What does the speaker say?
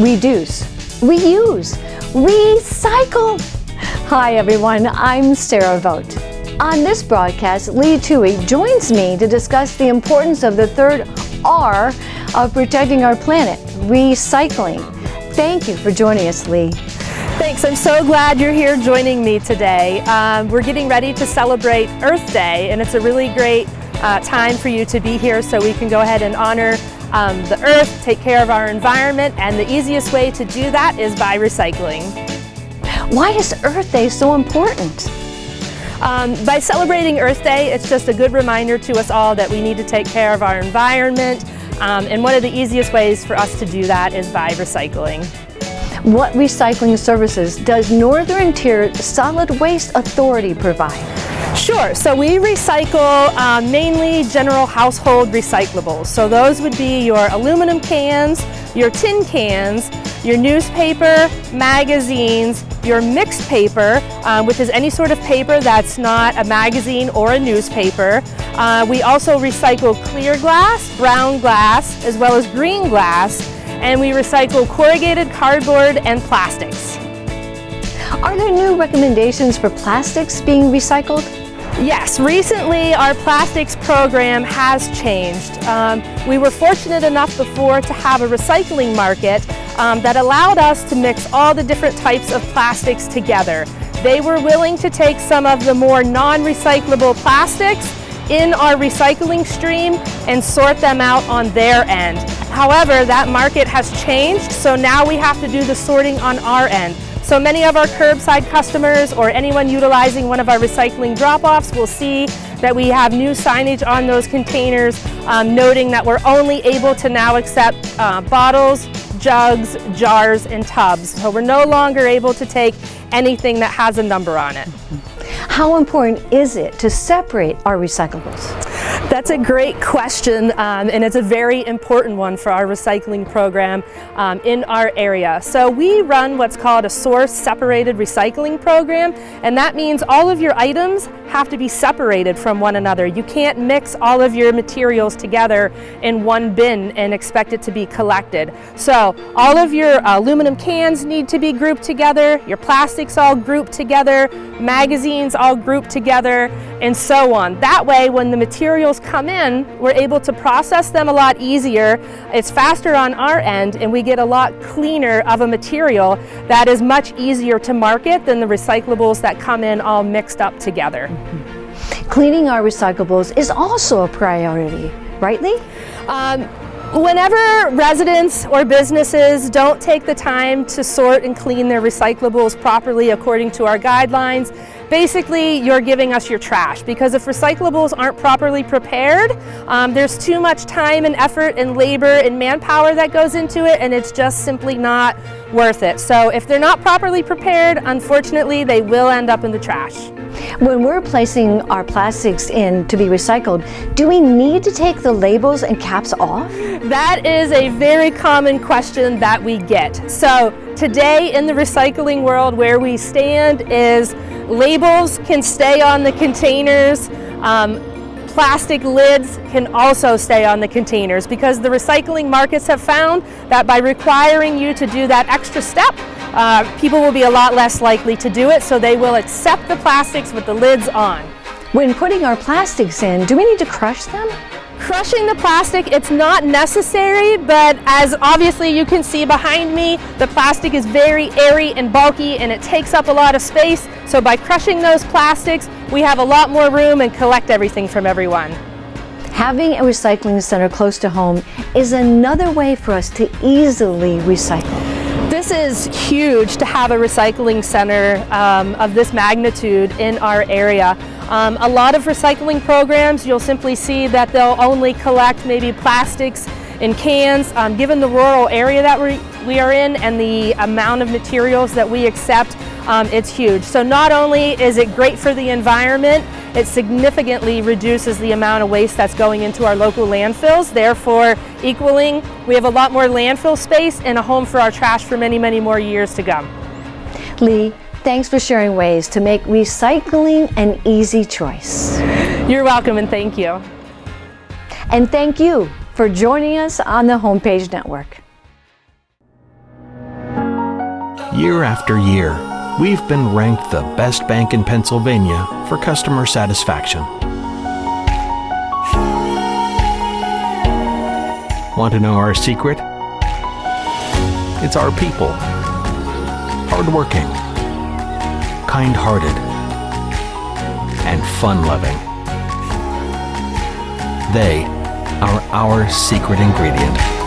reduce, reuse, recycle. Hi everyone, I'm Sara Vogt. On this broadcast, Leigh Towey joins me to discuss the importance of the third R of protecting our planet, recycling. Thank you for joining us, Leigh. Thanks, I'm so glad you're here joining me today. We're getting ready to celebrate Earth Day, and it's a really great time for you to be here so we can go ahead and honor the earth, take care of our environment, and the easiest way to do that is by recycling. Why is Earth Day so important? By celebrating Earth Day, it's just a good reminder to us all that we need to take care of our environment, and one of the easiest ways for us to do that is by recycling. What recycling services does Northern Tier Solid Waste Authority provide? Sure, so we recycle mainly general household recyclables. So those would be your aluminum cans, your tin cans, your newspaper, magazines, your mixed paper, which is any sort of paper that's not a magazine or a newspaper. We also recycle clear glass, brown glass, as well as green glass, and we recycle corrugated cardboard and plastics. Are there new recommendations for plastics being recycled? Yes, recently our plastics program has changed. We were fortunate enough before to have a recycling market that allowed us to mix all the different types of plastics together. They were willing to take some of the more non-recyclable plastics in our recycling stream and sort them out on their end. However, that market has changed, so now we have to do the sorting on our end. So many of our curbside customers or anyone utilizing one of our recycling drop-offs will see that we have new signage on those containers noting that we're only able to now accept bottles, jugs, jars, and tubs. So we're no longer able to take anything that has a number on it. How important is it to separate our recyclables? That's a great question, and it's a very important one for our recycling program in our area. So we run what's called a source separated recycling program, and that means all of your items have to be separated from one another. You can't mix all of your materials together in one bin and expect it to be collected. So all of your aluminum cans need to be grouped together, your plastics all grouped together, magazines all grouped together, and so on. That way, when the materials come in, we're able to process them a lot easier. It's faster on our end, and we get a lot cleaner of a material that is much easier to market than the recyclables that come in all mixed up together. Cleaning our recyclables is also a priority, right, Leigh? Whenever residents or businesses don't take the time to sort and clean their recyclables properly according to our guidelines, basically you're giving us your trash, because if recyclables aren't properly prepared, there's too much time and effort and labor and manpower that goes into it, and it's just simply not worth it. So if they're not properly prepared, unfortunately they will end up in the trash. When we're placing our plastics in to be recycled, do we need to take the labels and caps off? That is a very common question that we get. So today in the recycling world, where we stand is labels can stay on the containers. Plastic lids can also stay on the containers, because the recycling markets have found that by requiring you to do that extra step, people will be a lot less likely to do it, so they will accept the plastics with the lids on. When putting our plastics in, do we need to crush them? Crushing the plastic, it's not necessary, but as obviously you can see behind me, the plastic is very airy and bulky and it takes up a lot of space. So by crushing those plastics, we have a lot more room and collect everything from everyone. Having a recycling center close to home is another way for us to easily recycle. This is huge to have a recycling center of this magnitude in our area. A lot of recycling programs, you'll simply see that they'll only collect maybe plastics and cans. Given the rural area that we are in and the amount of materials that we accept, it's huge. So not only is it great for the environment, it significantly reduces the amount of waste that's going into our local landfills, therefore equaling, we have a lot more landfill space and a home for our trash for many, many more years to come. Leigh, thanks for sharing ways to make recycling an easy choice. You're welcome, and thank you. And thank you for joining us on the Homepage Network. Year after year, we've been ranked the best bank in Pennsylvania for customer satisfaction. Want to know our secret? It's our people. Hardworking, kind-hearted, and fun-loving. They are our secret ingredient.